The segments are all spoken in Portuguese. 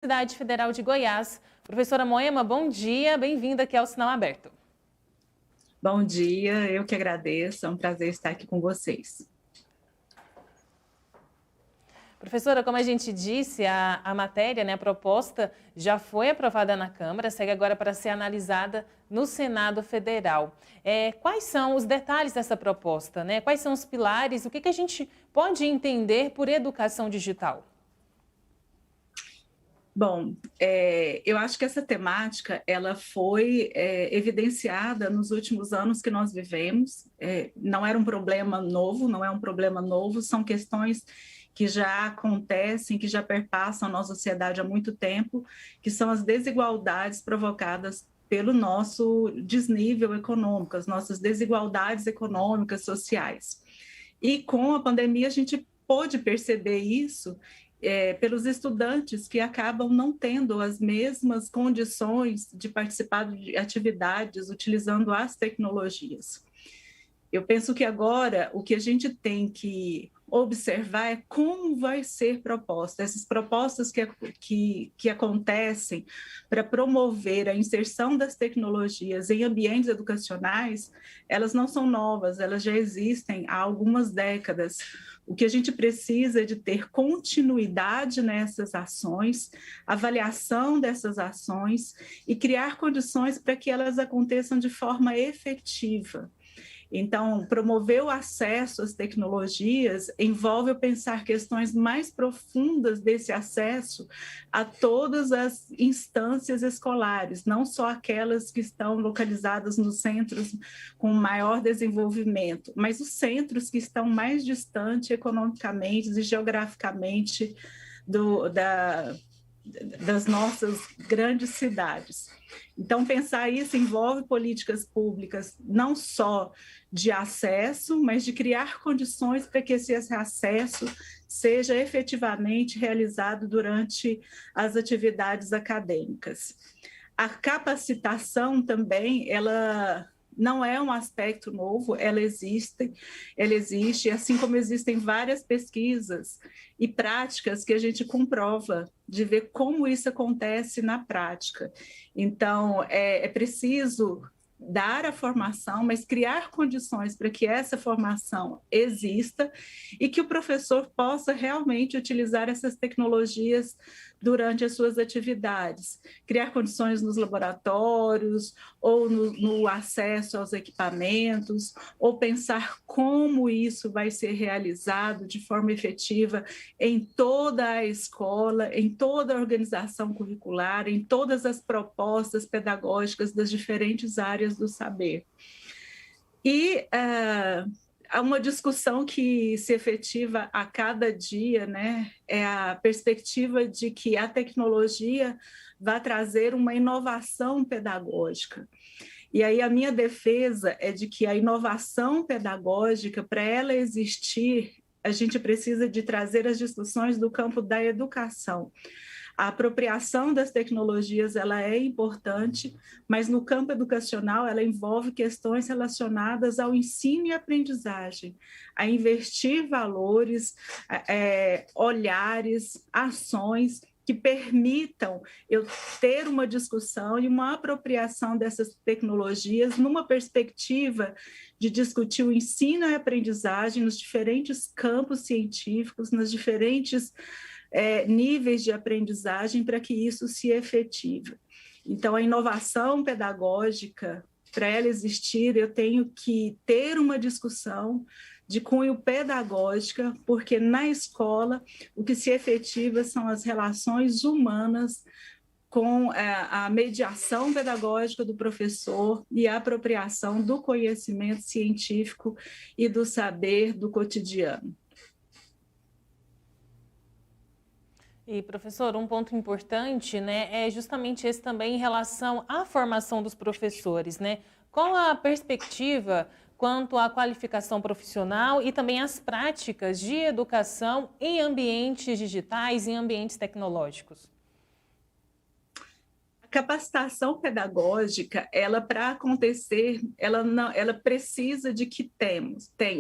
Universidade Federal de Goiás. Professora Moema, bom dia, bem-vinda aqui ao Sinal Aberto. Bom dia, eu que agradeço, é um prazer estar aqui com vocês. Professora, como a gente disse, a matéria, a proposta já foi aprovada na Câmara, segue agora para ser analisada no Senado Federal. Quais são os detalhes dessa proposta, Quais são os pilares? O que a gente pode entender por educação digital? Bom, eu acho que essa temática ela foi evidenciada nos últimos anos que nós vivemos. Não era um problema novo, não é um problema novo, são questões que já acontecem, que já perpassam a nossa sociedade há muito tempo, que são as desigualdades provocadas pelo nosso desnível econômico, as nossas desigualdades econômicas, sociais. E com a pandemia a gente pôde perceber isso pelos estudantes que acabam não tendo as mesmas condições de participar de atividades utilizando as tecnologias. Eu penso que agora o que a gente tem que observar é como vai ser proposta. Essas propostas que acontecem para promover a inserção das tecnologias em ambientes educacionais, elas não são novas, elas já existem há algumas décadas. O que a gente precisa é de ter continuidade nessas ações, avaliação dessas ações e criar condições para que elas aconteçam de forma efetiva. Então, promover o acesso às tecnologias envolve pensar questões mais profundas desse acesso a todas as instâncias escolares, não só aquelas que estão localizadas nos centros com maior desenvolvimento, mas os centros que estão mais distantes economicamente e geograficamente das nossas grandes cidades. Então, pensar isso envolve políticas públicas não só de acesso, mas de criar condições para que esse acesso seja efetivamente realizado durante as atividades acadêmicas. A capacitação também, ela não é um aspecto novo, ela existe, assim como existem várias pesquisas e práticas que a gente comprova de ver como isso acontece na prática. Então, é preciso dar a formação, mas criar condições para que essa formação exista e que o professor possa realmente utilizar essas tecnologias durante as suas atividades, criar condições nos laboratórios ou no acesso aos equipamentos, ou pensar como isso vai ser realizado de forma efetiva em toda a escola, em toda a organização curricular, em todas as propostas pedagógicas das diferentes áreas do saber. E há uma discussão que se efetiva a cada dia, é a perspectiva de que a tecnologia vai trazer uma inovação pedagógica. E aí a minha defesa é de que a inovação pedagógica, para ela existir, a gente precisa de trazer as discussões do campo da educação. A apropriação das tecnologias ela é importante, mas no campo educacional ela envolve questões relacionadas ao ensino e aprendizagem, a investir valores, olhares, ações que permitam eu ter uma discussão e uma apropriação dessas tecnologias numa perspectiva de discutir o ensino e a aprendizagem nos diferentes campos científicos, nas diferentes níveis de aprendizagem para que isso se efetive. Então, a inovação pedagógica, para ela existir, eu tenho que ter uma discussão de cunho pedagógica, porque na escola o que se efetiva são as relações humanas com a mediação pedagógica do professor e a apropriação do conhecimento científico e do saber do cotidiano. E, professor, um ponto importante, é justamente esse também em relação à formação dos professores, Qual a perspectiva quanto à qualificação profissional e também às práticas de educação em ambientes digitais, em ambientes tecnológicos? A capacitação pedagógica, ela para acontecer, ela precisa de que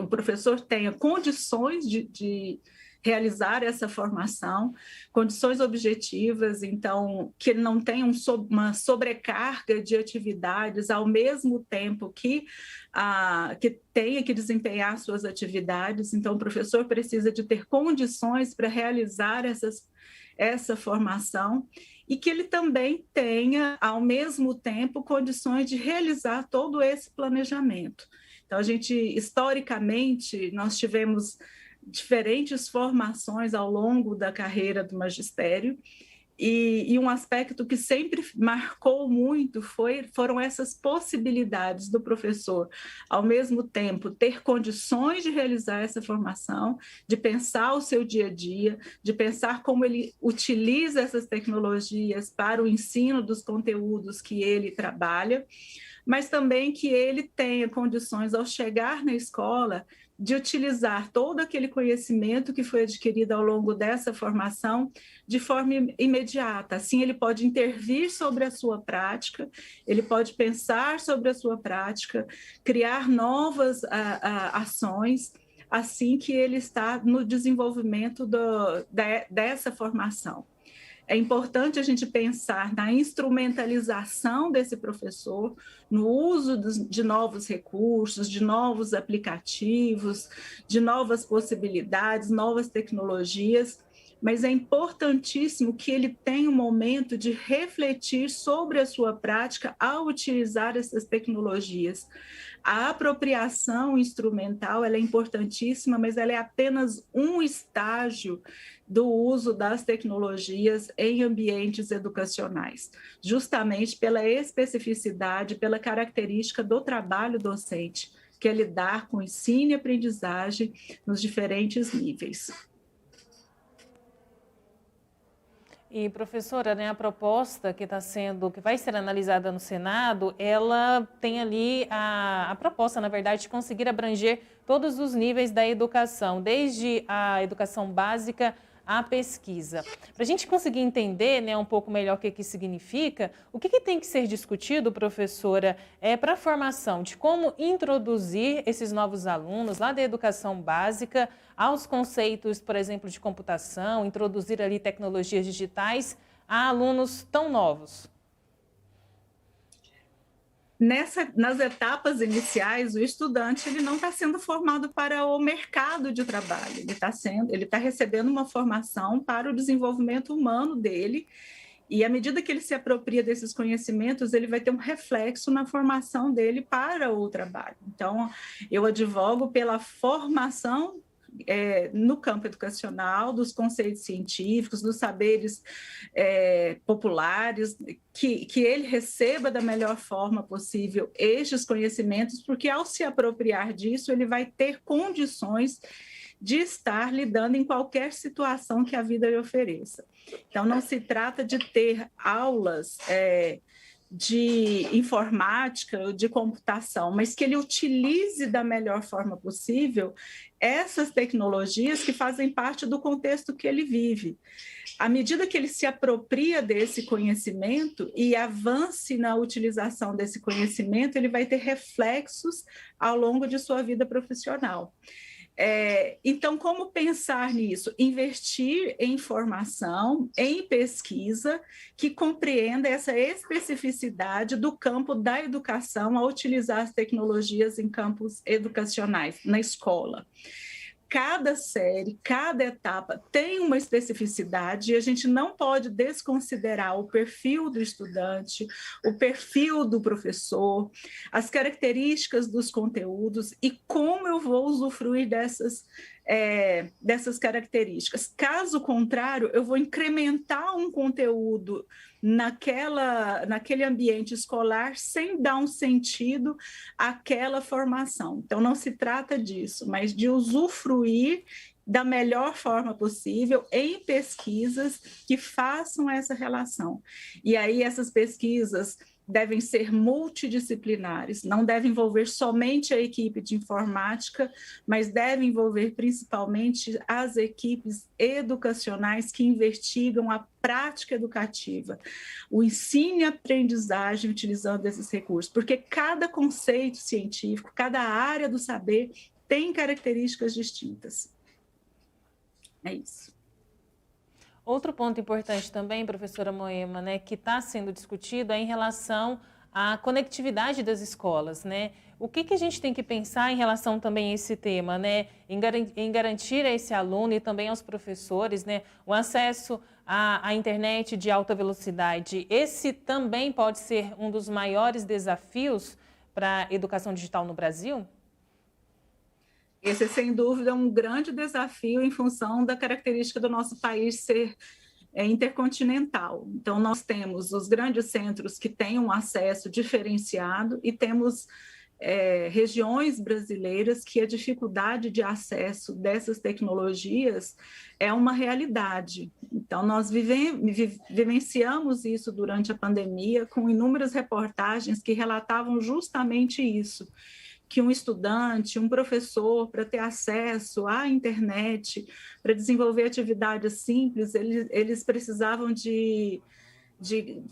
o professor tenha condições de realizar essa formação, condições objetivas, então, que ele não tenha uma sobrecarga de atividades ao mesmo tempo que tenha que desempenhar suas atividades. Então, o professor precisa de ter condições para realizar essa formação e que ele também tenha, ao mesmo tempo, condições de realizar todo esse planejamento. Então, historicamente, nós tivemos diferentes formações ao longo da carreira do magistério, e um aspecto que sempre marcou muito foram essas possibilidades do professor, ao mesmo tempo, ter condições de realizar essa formação, de pensar o seu dia a dia, de pensar como ele utiliza essas tecnologias para o ensino dos conteúdos que ele trabalha, mas também que ele tenha condições, ao chegar na escola, de utilizar todo aquele conhecimento que foi adquirido ao longo dessa formação de forma imediata. Assim, ele pode intervir sobre a sua prática, ele pode pensar sobre a sua prática, criar novas ações, assim que ele está no desenvolvimento dessa formação. É importante a gente pensar na instrumentalização desse professor, no uso de novos recursos, de novos aplicativos, de novas possibilidades, novas tecnologias, mas é importantíssimo que ele tenha um momento de refletir sobre a sua prática ao utilizar essas tecnologias. A apropriação instrumental ela é importantíssima, mas ela é apenas um estágio do uso das tecnologias em ambientes educacionais, justamente pela especificidade, pela característica do trabalho docente, que é lidar com ensino e aprendizagem nos diferentes níveis. E, professora, né, a proposta que vai ser analisada no Senado, ela tem ali a proposta, na verdade, de conseguir abranger todos os níveis da educação, desde a educação básica à pesquisa. Para a gente conseguir entender, né, um pouco melhor o que significa, o que tem que ser discutido, professora, para a formação de como introduzir esses novos alunos lá da educação básica aos conceitos, por exemplo, de computação, introduzir ali tecnologias digitais a alunos tão novos? Nas etapas iniciais, o estudante ele não está sendo formado para o mercado de trabalho, ele está recebendo uma formação para o desenvolvimento humano dele, e à medida que ele se apropria desses conhecimentos, ele vai ter um reflexo na formação dele para o trabalho. Então, eu advogo pela formação no campo educacional, dos conceitos científicos, dos saberes populares, que ele receba da melhor forma possível estes conhecimentos, porque ao se apropriar disso, ele vai ter condições de estar lidando em qualquer situação que a vida lhe ofereça. Então, não se trata de ter aulas de informática ou de computação, mas que ele utilize da melhor forma possível essas tecnologias que fazem parte do contexto que ele vive. À medida que ele se apropria desse conhecimento e avance na utilização desse conhecimento, ele vai ter reflexos ao longo de sua vida profissional. Então, como pensar nisso? Investir em formação, em pesquisa, que compreenda essa especificidade do campo da educação ao utilizar as tecnologias em campos educacionais, na escola. Cada série, cada etapa tem uma especificidade e a gente não pode desconsiderar o perfil do estudante, o perfil do professor, as características dos conteúdos e como eu vou usufruir dessas características. Caso contrário, eu vou incrementar um conteúdo naquele ambiente escolar sem dar um sentido àquela formação. Então, não se trata disso, mas de usufruir da melhor forma possível em pesquisas que façam essa relação. E aí, essas pesquisas devem ser multidisciplinares, não devem envolver somente a equipe de informática, mas devem envolver principalmente as equipes educacionais que investigam a prática educativa, o ensino e aprendizagem utilizando esses recursos, porque cada conceito científico, cada área do saber tem características distintas. É isso. Outro ponto importante também, professora Moema, né, que está sendo discutido é em relação à conectividade das escolas, né? O que a gente tem que pensar em relação também a esse tema, né? Em garantir a esse aluno e também aos professores, né, o acesso à internet de alta velocidade. Esse também pode ser um dos maiores desafios para a educação digital no Brasil? Esse é, sem dúvida, um grande desafio em função da característica do nosso país ser intercontinental. Então, nós temos os grandes centros que têm um acesso diferenciado e temos regiões brasileiras que a dificuldade de acesso dessas tecnologias é uma realidade. Então, nós vivenciamos isso durante a pandemia com inúmeras reportagens que relatavam justamente isso, que um estudante, um professor, para ter acesso à internet, para desenvolver atividades simples, eles precisavam de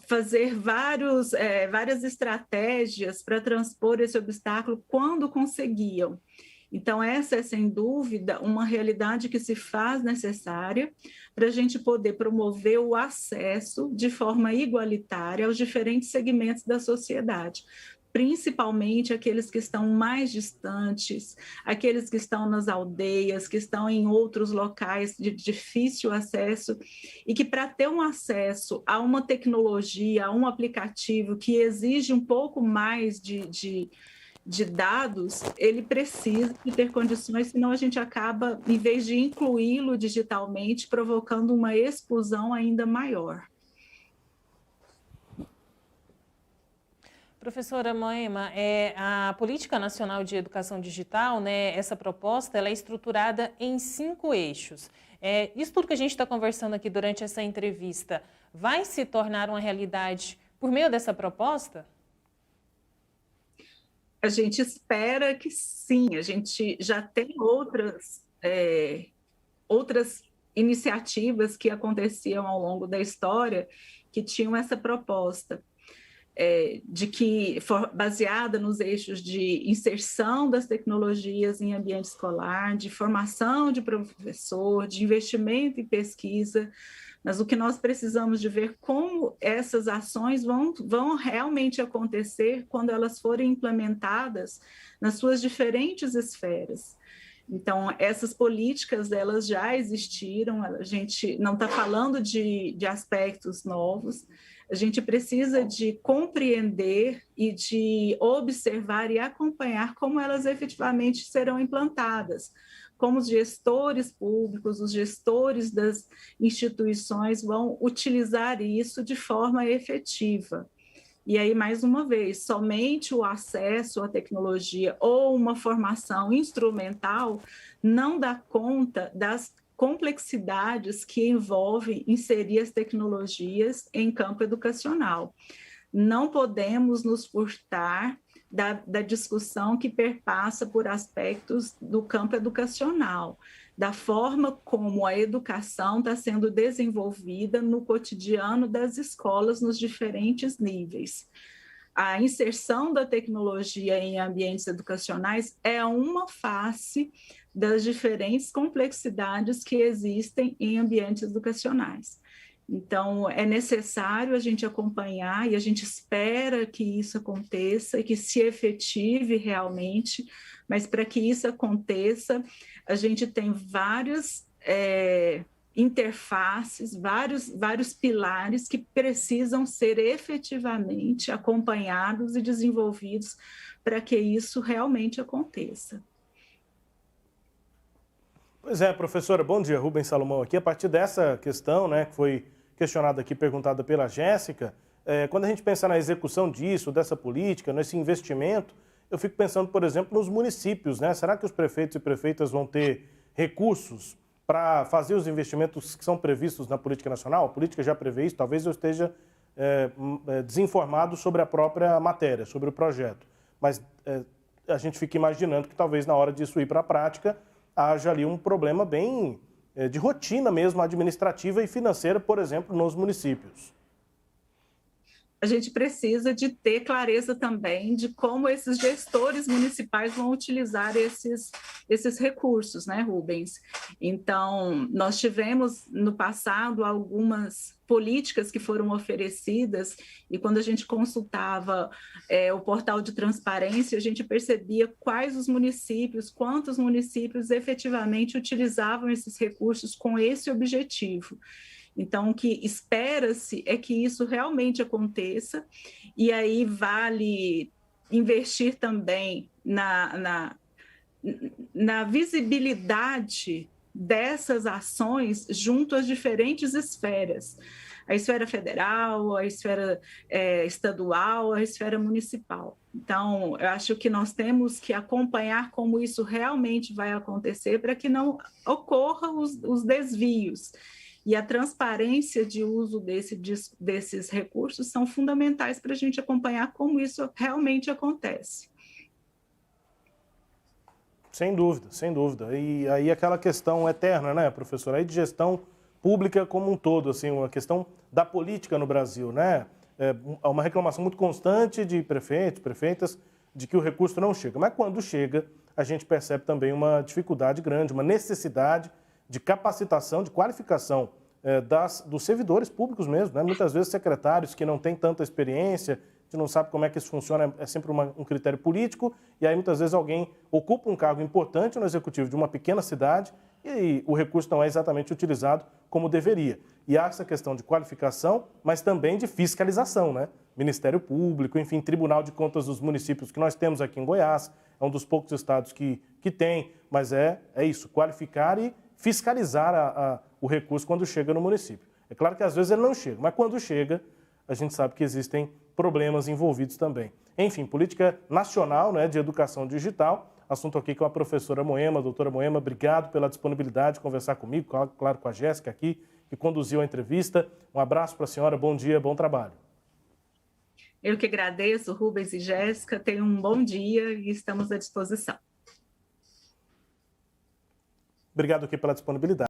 fazer várias estratégias para transpor esse obstáculo quando conseguiam. Então, essa é, sem dúvida, uma realidade que se faz necessária para a gente poder promover o acesso de forma igualitária aos diferentes segmentos da sociedade, principalmente aqueles que estão mais distantes, aqueles que estão nas aldeias, que estão em outros locais de difícil acesso, e que para ter um acesso a uma tecnologia, a um aplicativo que exige um pouco mais de dados, ele precisa de ter condições, senão a gente acaba, em vez de incluí-lo digitalmente, provocando uma exclusão ainda maior. Professora Moema, a Política Nacional de Educação Digital, né, essa proposta, ela é estruturada em 5 eixos. Isso tudo que a gente está conversando aqui durante essa entrevista vai se tornar uma realidade por meio dessa proposta? A gente espera que sim. A gente já tem outras iniciativas que aconteciam ao longo da história que tinham essa proposta. De que, baseada nos eixos de inserção das tecnologias em ambiente escolar, de formação de professor, de investimento em pesquisa, mas o que nós precisamos de ver como essas ações vão realmente acontecer quando elas forem implementadas nas suas diferentes esferas. Então, essas políticas, elas já existiram, a gente não está falando de aspectos novos, a gente precisa de compreender e de observar e acompanhar como elas efetivamente serão implantadas, como os gestores públicos, os gestores das instituições vão utilizar isso de forma efetiva. E aí, mais uma vez, somente o acesso à tecnologia ou uma formação instrumental não dá conta das complexidades que envolvem inserir as tecnologias em campo educacional. Não podemos nos furtar da discussão que perpassa por aspectos do campo educacional, da forma como a educação está sendo desenvolvida no cotidiano das escolas nos diferentes níveis. A inserção da tecnologia em ambientes educacionais é uma face das diferentes complexidades que existem em ambientes educacionais. Então, é necessário a gente acompanhar e a gente espera que isso aconteça e que se efetive realmente, mas para que isso aconteça, a gente tem várias interfaces, vários pilares que precisam ser efetivamente acompanhados e desenvolvidos para que isso realmente aconteça. Pois é, professora, bom dia, Rubens Salomão aqui. A partir dessa questão, né, que foi questionada aqui, perguntada pela Jéssica, quando a gente pensa na execução disso, dessa política, nesse investimento, eu fico pensando, por exemplo, nos municípios, né? Será que os prefeitos e prefeitas vão ter recursos para fazer os investimentos que são previstos na política nacional? A política já prevê isso, talvez eu esteja desinformado sobre a própria matéria, sobre o projeto. Mas a gente fica imaginando que talvez na hora disso ir para a prática, haja ali um problema bem de rotina mesmo, administrativa e financeira, por exemplo, nos municípios. a gente precisa de ter clareza também de como esses gestores municipais vão utilizar esses recursos, né, Rubens? Então, nós tivemos no passado algumas políticas que foram oferecidas e quando a gente consultava o portal de transparência, a gente percebia quais os municípios, quantos municípios efetivamente utilizavam esses recursos com esse objetivo. Então, o que espera-se é que isso realmente aconteça, e aí vale investir também na visibilidade dessas ações junto às diferentes esferas, a esfera federal, a esfera estadual, a esfera municipal. Então, eu acho que nós temos que acompanhar como isso realmente vai acontecer para que não ocorram os desvios. E a transparência de uso desses recursos são fundamentais para a gente acompanhar como isso realmente acontece. Sem dúvida, sem dúvida. E aí aquela questão eterna, né, professora, aí de gestão pública como um todo, assim, uma questão da política no Brasil, né? Há uma reclamação muito constante de prefeitos, prefeitas, de que o recurso não chega. Mas quando chega, a gente percebe também uma dificuldade grande, uma necessidade de capacitação, de qualificação dos servidores públicos mesmo, né? Muitas vezes secretários que não têm tanta experiência, a gente não sabe como é que isso funciona, é sempre um critério político, e aí muitas vezes alguém ocupa um cargo importante no executivo de uma pequena cidade e o recurso não é exatamente utilizado como deveria. E há essa questão de qualificação, mas também de fiscalização, né? Ministério Público, enfim, Tribunal de Contas dos municípios que nós temos aqui em Goiás, é um dos poucos estados que tem, mas é isso, qualificar e fiscalizar o recurso quando chega no município. É claro que às vezes ele não chega, mas quando chega, a gente sabe que existem problemas envolvidos também. Enfim, política nacional, né, de educação digital, assunto aqui com a professora Moema. Doutora Moema, obrigado pela disponibilidade de conversar comigo, claro, com a Jéssica aqui, que conduziu a entrevista. Um abraço para a senhora, bom dia, bom trabalho. Eu que agradeço, Rubens e Jéssica, tenham um bom dia e estamos à disposição. Obrigado aqui pela disponibilidade.